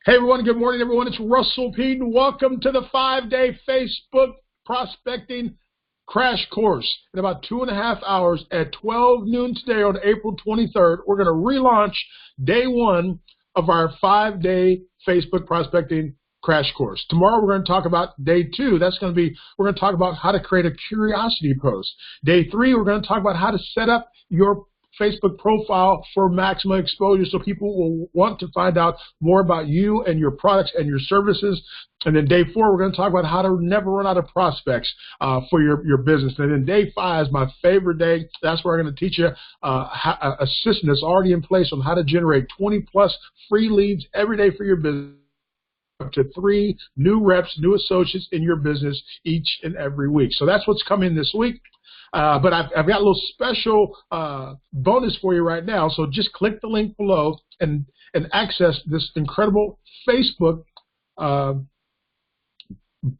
Hey everyone, good morning everyone. It's Russell Peden. Welcome to the 5-day Facebook prospecting crash course. In about 2.5 hours at 12 noon today on April 23rd, we're going to relaunch day one of our 5-day Facebook prospecting crash course. Tomorrow we're going to talk about day two. We're going to talk about how to create a curiosity post. Day three, we're going to talk about how to set up your Facebook profile for maximum exposure so people will want to find out more about you and your products and your services. And then day four, we're going to talk about how to never run out of prospects for your business. And then day five is my favorite day. That's where I'm going to teach you a system that's already in place on how to generate 20+ free leads every day for your business, up to 3 new reps, new associates in your business each and every week. So that's what's coming this week. But I've got a little special bonus for you right now. So just click the link below and access this incredible Facebook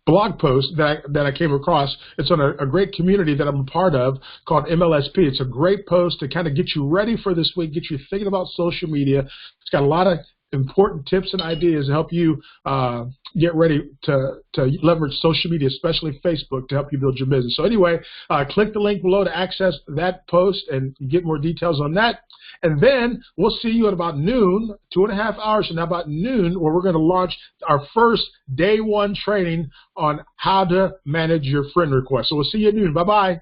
blog post that I came across. It's on a great community that I'm a part of called MLSP. It's a great post to kind of get you ready for this week, get you thinking about social media. It's got a lot of important tips and ideas to help you get ready to leverage social media, especially Facebook, to help you build your business. So anyway, click the link below to access that post and get more details on that. And then we'll see you at about noon, 2.5 hours from now, about noon, where we're going to launch our first day one training on how to manage your friend requests. So we'll see you at noon. Bye-bye.